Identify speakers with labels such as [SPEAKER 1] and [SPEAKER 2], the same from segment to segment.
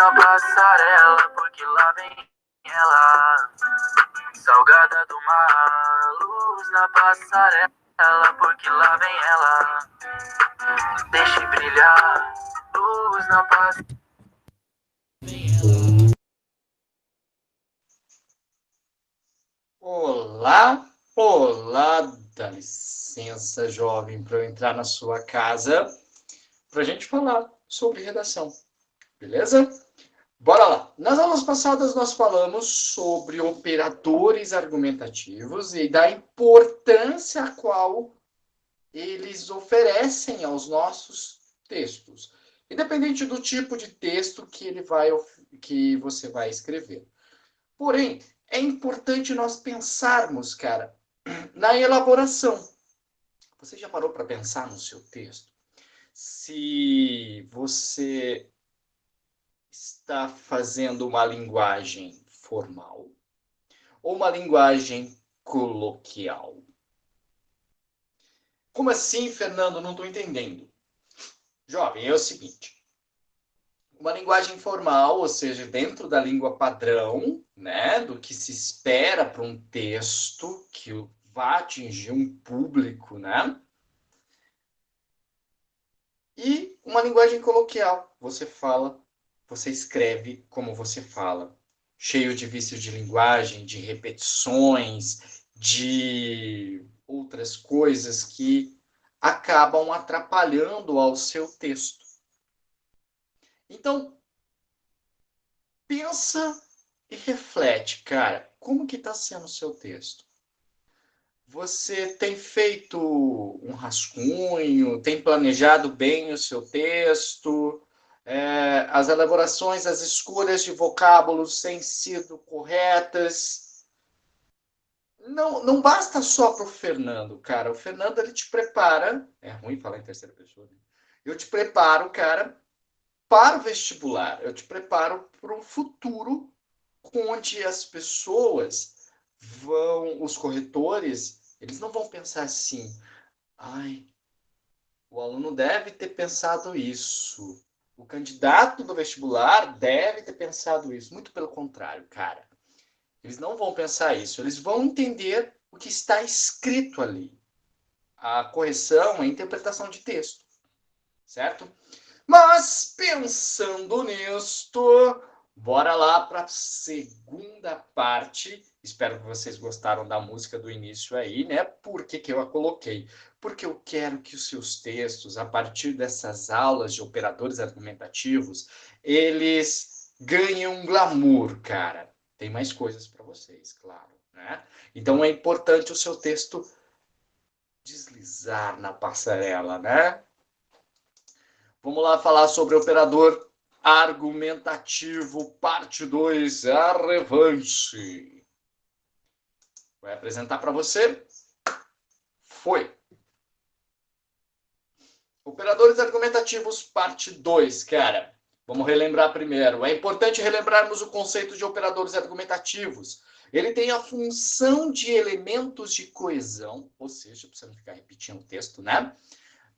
[SPEAKER 1] na passarela, porque lá vem ela, salgada do mar. Luz na passarela, porque lá vem ela, deixe brilhar. Luz na passarela.
[SPEAKER 2] Olá, olá, dá licença, jovem, para eu entrar na sua casa para a gente falar sobre redação, beleza? Bora lá! Nas aulas passadas nós falamos sobre operadores argumentativos e da importância a qual eles oferecem aos nossos textos, independente do tipo de texto que você vai escrever. Porém, é importante nós pensarmos, cara, na elaboração. Você já parou para pensar no seu texto? Se você está fazendo uma linguagem formal ou uma linguagem coloquial? Como assim, Fernando? Não estou entendendo. Jovem, é o seguinte. Uma linguagem formal, ou seja, dentro da língua padrão, né, do que se espera para um texto que vá atingir um público, né? E uma linguagem coloquial. Você fala, você escreve como você fala, cheio de vícios de linguagem, de repetições, de outras coisas que acabam atrapalhando ao seu texto. Então, pensa e reflete, cara, como que está sendo o seu texto? Você tem feito um rascunho, tem planejado bem o seu texto, as elaborações, as escolhas de vocábulos têm sido corretas. Não basta só para o Fernando, cara. O Fernando, ele te prepara. É ruim falar em terceira pessoa, né? Eu te preparo, cara, para o vestibular. Eu te preparo para um futuro onde as pessoas os corretores, eles não vão pensar assim, ai, o aluno deve ter pensado isso. O candidato do vestibular deve ter pensado isso. Muito pelo contrário, cara. Eles não vão pensar isso. Eles vão entender o que está escrito ali. A correção é a interpretação de texto, certo? Mas, pensando nisto, bora lá para a segunda parte. Espero que vocês gostaram da música do início aí, né? Por que eu a coloquei? Porque eu quero que os seus textos, a partir dessas aulas de operadores argumentativos, eles ganhem um glamour, cara. Tem mais coisas para vocês, claro, né? Então é importante o seu texto deslizar na passarela, né? Vamos lá falar sobre operador argumentativo, parte 2, a revanche. Vai apresentar para você. Foi. Operadores argumentativos, parte 2, cara. Vamos relembrar primeiro. É importante relembrarmos o conceito de operadores argumentativos. Ele tem a função de elementos de coesão, ou seja, para você não ficar repetindo o texto, né?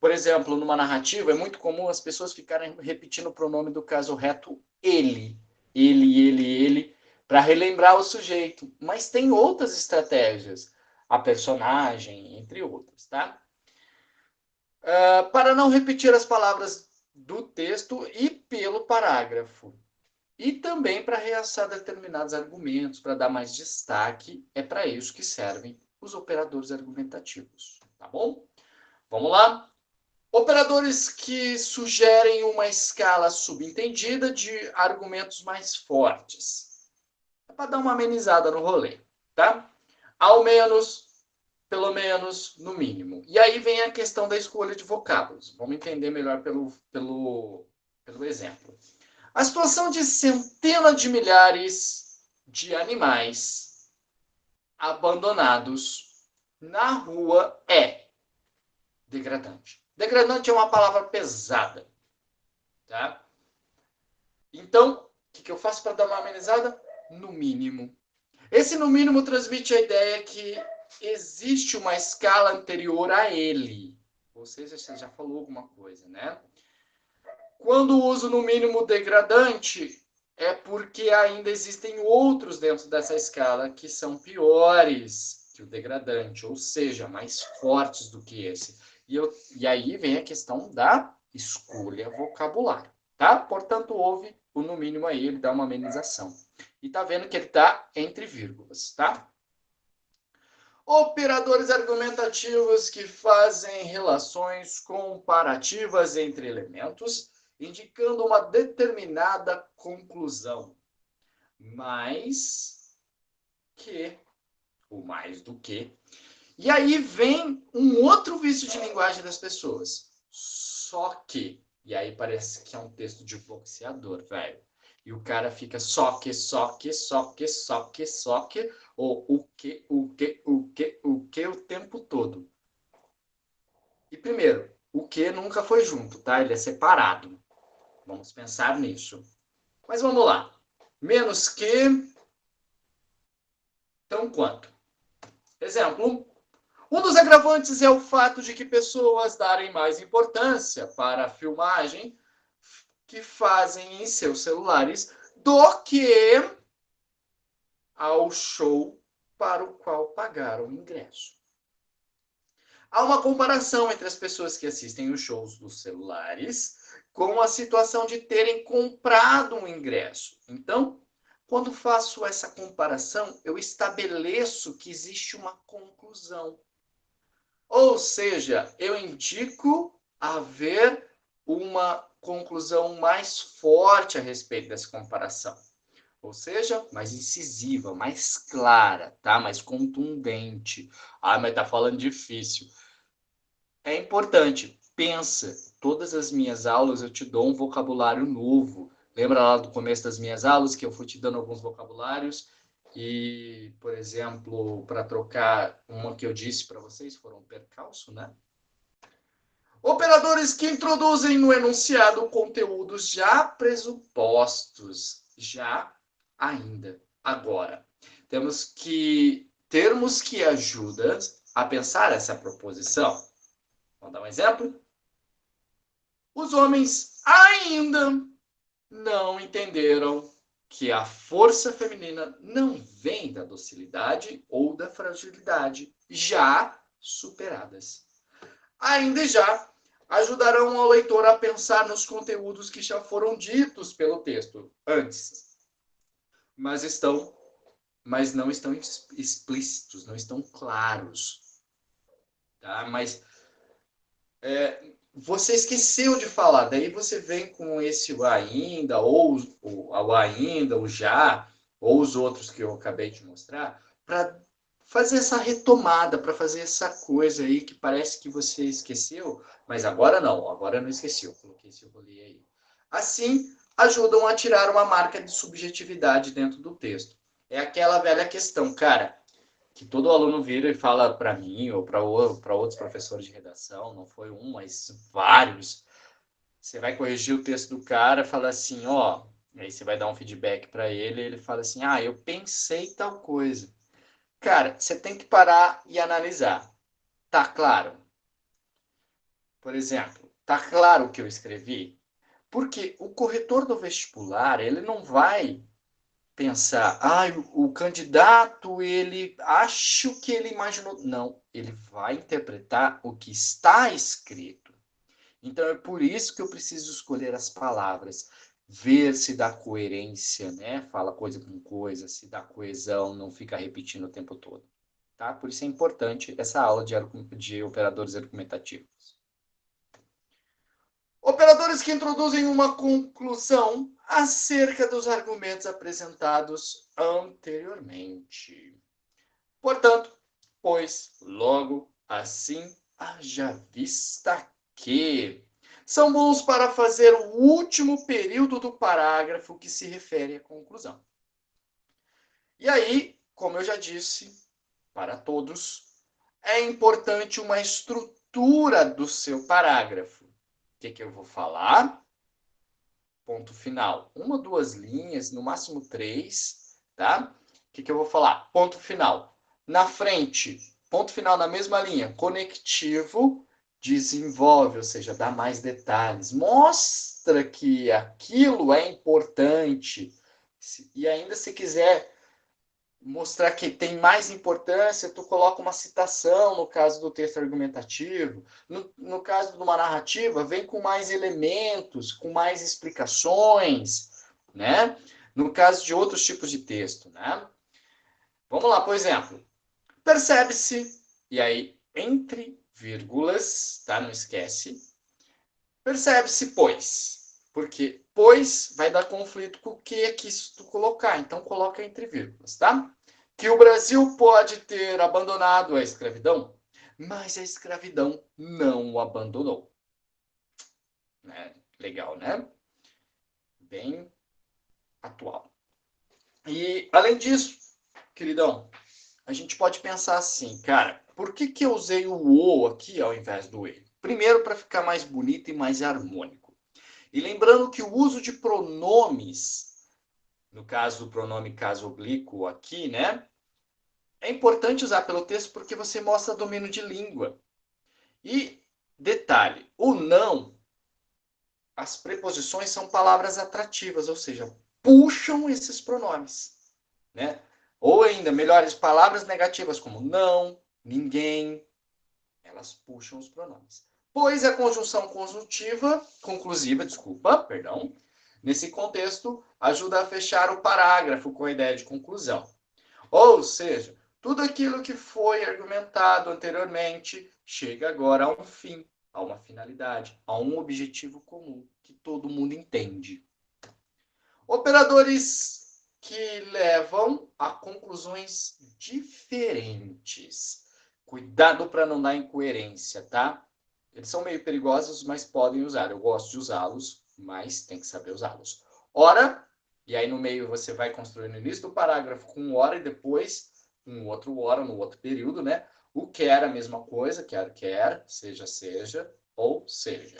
[SPEAKER 2] Por exemplo, numa narrativa, é muito comum as pessoas ficarem repetindo o pronome do caso reto ele. Ele, para relembrar o sujeito. Mas tem outras estratégias. A personagem, entre outras, tá? Para não repetir as palavras do texto e pelo parágrafo. E também para realçar determinados argumentos, para dar mais destaque. É para isso que servem os operadores argumentativos. Tá bom? Vamos lá? Operadores que sugerem uma escala subentendida de argumentos mais fortes. É para dar uma amenizada no rolê, tá? Ao menos, pelo menos, no mínimo. E aí vem a questão da escolha de vocábulos. Vamos entender melhor pelo exemplo. A situação de centenas de milhares de animais abandonados na rua é degradante. Degradante é uma palavra pesada, tá? Então, o que eu faço para dar uma amenizada? No mínimo. Esse no mínimo transmite a ideia que existe uma escala anterior a ele. Ou seja, você já falou alguma coisa, né? Quando uso no mínimo degradante, é porque ainda existem outros dentro dessa escala que são piores que o degradante, ou seja, mais fortes do que esse. E aí vem a questão da escolha vocabulário, tá? Portanto, houve o no mínimo aí, ele dá uma amenização. E tá vendo que ele tá entre vírgulas, tá? Operadores argumentativos que fazem relações comparativas entre elementos, indicando uma determinada conclusão. Mais que, ou mais do que. E aí vem um outro vício de linguagem das pessoas. Só que. E aí parece que é um texto de boxeador, velho. E o cara fica só que, só que, só que, só que, só que, ou o que, o que, o que, o que o tempo todo. E primeiro, o que nunca foi junto, tá? Ele é separado. Vamos pensar nisso. Mas vamos lá. Menos que, tão quanto. Exemplo, um dos agravantes é o fato de que pessoas darem mais importância para a filmagem que fazem em seus celulares do que ao show para o qual pagaram o ingresso. Há uma comparação entre as pessoas que assistem os shows dos celulares com a situação de terem comprado um ingresso. Então, quando faço essa comparação, eu estabeleço que existe uma conclusão. Ou seja, eu indico haver uma conclusão mais forte a respeito dessa comparação. Ou seja, mais incisiva, mais clara, tá? Mais contundente. Ah, mas tá falando difícil. É importante. Pensa, todas as minhas aulas eu te dou um vocabulário novo. Lembra lá do começo das minhas aulas que eu fui te dando alguns vocabulários? E, por exemplo, para trocar uma que eu disse para vocês, foram percalço, né? Operadores que introduzem no enunciado conteúdos já pressupostos, já, ainda, agora. Termos que ajudam a pensar essa proposição. Vamos dar um exemplo? Os homens ainda não entenderam que a força feminina não vem da docilidade ou da fragilidade, já superadas. Ainda já ajudarão ao leitor a pensar nos conteúdos que já foram ditos pelo texto antes, mas não estão explícitos, não estão claros, tá? Mas você esqueceu de falar, daí você vem com esse o ainda, ou o ainda, o já, ou os outros que eu acabei de mostrar, para fazer essa retomada, para fazer essa coisa aí que parece que você esqueceu, mas agora não, agora eu não esqueci, eu coloquei esse rolê aí. Assim, ajudam a tirar uma marca de subjetividade dentro do texto. É aquela velha questão, cara, que todo aluno vira e fala para mim ou para outros professores de redação, não foi um, mas vários. Você vai corrigir o texto do cara, fala assim, ó, aí você vai dar um feedback para ele, e ele fala assim, ah, eu pensei tal coisa. Cara, você tem que parar e analisar. Tá claro? Por exemplo, tá claro o que eu escrevi? Porque o corretor do vestibular, ele não vai pensar, ah, o candidato, ele acho que ele imaginou. Não, ele vai interpretar o que está escrito. Então é por isso que eu preciso escolher as palavras, ver se dá coerência, né? Fala coisa com coisa, se dá coesão, não fica repetindo o tempo todo. Tá? Por isso é importante essa aula de operadores argumentativos. Operadores que introduzem uma conclusão acerca dos argumentos apresentados anteriormente. Portanto, pois, logo assim, haja vista que são bons para fazer o último período do parágrafo que se refere à conclusão. E aí, como eu já disse, para todos, é importante uma estrutura do seu parágrafo. O que eu vou falar? Ponto final. Uma, duas linhas, no máximo três, tá? O que eu vou falar? Ponto final. Na frente, ponto final na mesma linha. Conectivo, desenvolve, ou seja, dá mais detalhes. Mostra que aquilo é importante. E ainda se quiser mostrar que tem mais importância, tu coloca uma citação no caso do texto argumentativo. No caso de uma narrativa, vem com mais elementos, com mais explicações, né? No caso de outros tipos de texto, né? Vamos lá, por exemplo. Percebe-se, e aí entre vírgulas, tá? Não esquece. Percebe-se, pois. Porque pois vai dar conflito com o que é que isso tu colocar. Então coloca entre vírgulas, tá? Que o Brasil pode ter abandonado a escravidão, mas a escravidão não o abandonou. Né? Legal, né? Bem atual. E, além disso, queridão, a gente pode pensar assim, cara, por que que eu usei o "o" aqui ao invés do "ele"? Primeiro, para ficar mais bonito e mais harmônico. E lembrando que o uso de pronomes, no caso do pronome caso oblíquo aqui, né? É importante usar pelo texto porque você mostra domínio de língua. E, detalhe, o não, as preposições são palavras atrativas, ou seja, puxam esses pronomes, né? Ou ainda, melhores, palavras negativas como não, ninguém, elas puxam os pronomes. Pois a conjunção conjuntiva, conclusiva, desculpa, perdão, nesse contexto, ajuda a fechar o parágrafo com a ideia de conclusão. Ou seja, tudo aquilo que foi argumentado anteriormente chega agora a um fim, a uma finalidade, a um objetivo comum que todo mundo entende. Operadores que levam a conclusões diferentes. Cuidado para não dar incoerência, tá? Eles são meio perigosos, mas podem usar. Eu gosto de usá-los, mas tem que saber usá-los. Ora, e aí no meio você vai construir no início do parágrafo com ora e depois um outro ora no outro período, né? O quer, a mesma coisa, quer, seja, ou seja.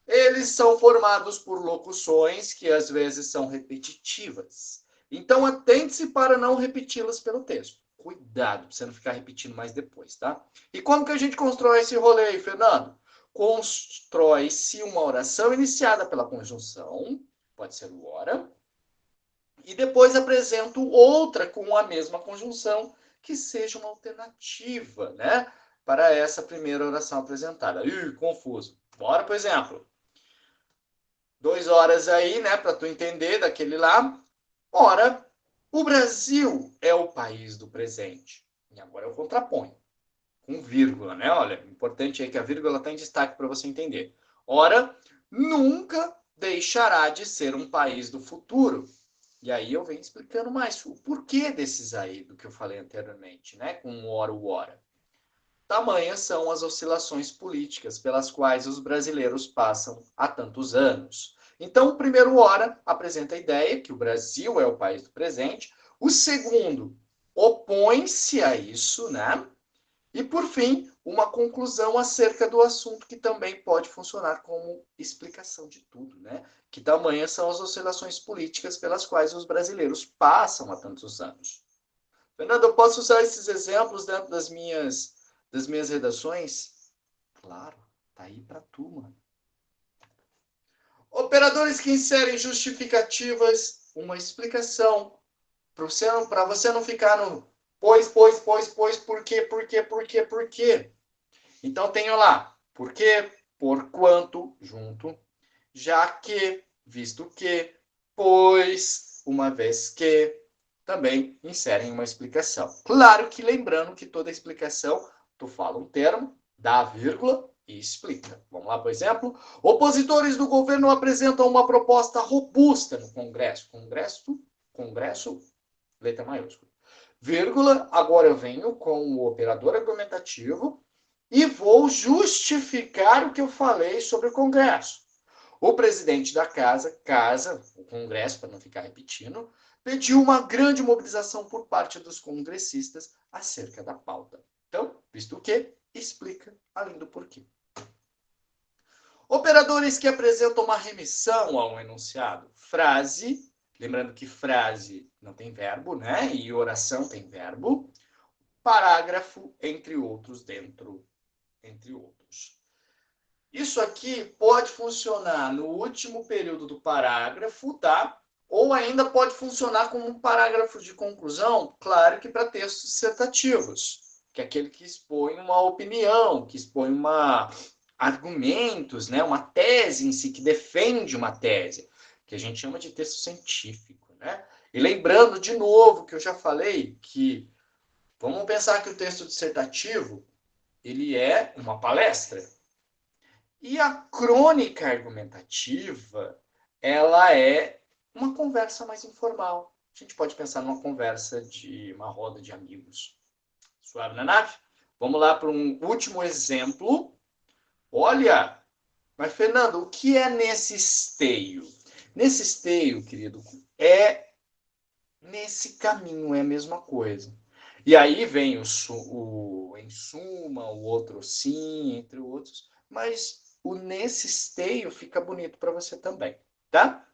[SPEAKER 2] Eles são formados por locuções que às vezes são repetitivas. Então, atente-se para não repeti-las pelo texto. Cuidado, para você não ficar repetindo mais depois, tá? E como que a gente constrói esse rolê aí, Fernando? Constrói-se uma oração iniciada pela conjunção, pode ser o ora, e depois apresento outra com a mesma conjunção, que seja uma alternativa, né? Para essa primeira oração apresentada. Ih, confuso. Bora, por exemplo. 2 horas aí, né, para tu entender daquele lá. Ora, o Brasil é o país do presente. E agora eu contraponho, com vírgula, né? Olha, importante aí que a vírgula está em destaque para você entender. Ora, nunca deixará de ser um país do futuro. E aí eu venho explicando mais o porquê desses aí, do que eu falei anteriormente, né? Com o ora. Tamanhas são as oscilações políticas pelas quais os brasileiros passam há tantos anos. Então, o primeiro ora apresenta a ideia que o Brasil é o país do presente. O segundo opõe-se a isso, né? E, por fim, uma conclusão acerca do assunto que também pode funcionar como explicação de tudo, né? Que tamanhas são as oscilações políticas pelas quais os brasileiros passam há tantos anos. Fernando, eu posso usar esses exemplos dentro das minhas redações? Claro, tá aí para tu, mano. Operadores que inserem justificativas, uma explicação, para você não ficar no pois, por quê. Então tenho lá, por quê, por quanto, junto, já que, visto que, pois, uma vez que, também inserem uma explicação. Claro que lembrando que toda explicação, tu fala um termo, dá a vírgula e explica. Vamos lá, por exemplo. Opositores do governo apresentam uma proposta robusta no Congresso. Congresso, letra maiúscula. Vírgula, agora eu venho com o operador argumentativo e vou justificar o que eu falei sobre o Congresso. O presidente da casa, o Congresso, para não ficar repetindo, pediu uma grande mobilização por parte dos congressistas acerca da pauta. Então, visto o que, explica além do porquê. Operadores que apresentam uma remissão a um enunciado. Frase, lembrando que frase não tem verbo, né? E oração tem verbo. Parágrafo, entre outros, entre outros. Isso aqui pode funcionar no último período do parágrafo, tá? Ou ainda pode funcionar como um parágrafo de conclusão, claro que para textos dissertativos, que é aquele que expõe uma opinião, que expõe argumentos, né? Uma tese em si, que defende uma tese, que a gente chama de texto científico, né? E lembrando de novo que eu já falei que vamos pensar que o texto dissertativo ele é uma palestra. E a crônica argumentativa, ela é uma conversa mais informal. A gente pode pensar numa conversa de uma roda de amigos. Suave na nave? Vamos lá para um último exemplo. Olha, mas Fernando, o que é nesse esteio? Nesse esteio, querido, é nesse caminho, é a mesma coisa. E aí vem o em suma, o outro sim, entre outros, mas o nesse esteio fica bonito para você também, tá?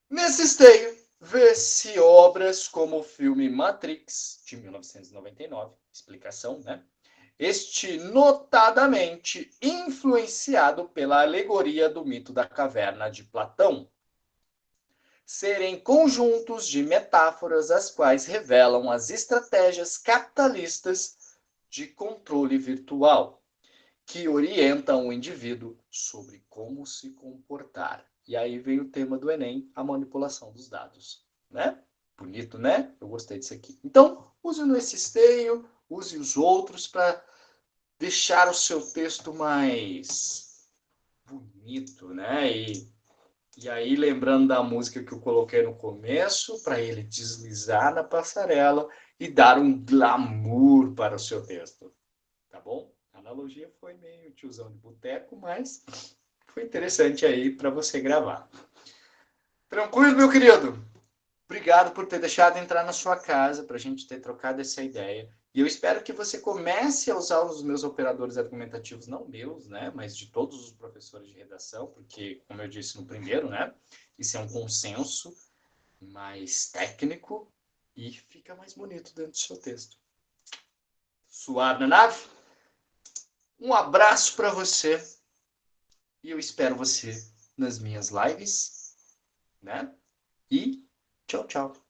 [SPEAKER 2] Nesse esteio, vê-se obras como o filme Matrix, de 1999, explicação, né? Este notadamente influenciado pela alegoria do mito da caverna de Platão, serem conjuntos de metáforas as quais revelam as estratégias capitalistas de controle virtual, que orientam o indivíduo sobre como se comportar. E aí vem o tema do Enem, a manipulação dos dados, né? Bonito, né? Eu gostei disso aqui. Então, use esse esteio, use os outros para deixar o seu texto mais bonito, né? E aí, lembrando da música que eu coloquei no começo, para ele deslizar na passarela e dar um glamour para o seu texto. Tá bom? A analogia foi meio tiozão de boteco, mas foi interessante aí para você gravar. Tranquilo, meu querido? Obrigado por ter deixado entrar na sua casa para a gente ter trocado essa ideia. E eu espero que você comece a usar os meus operadores argumentativos, não meus, né, mas de todos os professores de redação, porque, como eu disse no primeiro, né, isso é um consenso mais técnico e fica mais bonito dentro do seu texto. Suave na nave? Um abraço para você e eu espero você nas minhas lives, né? E tchau, tchau.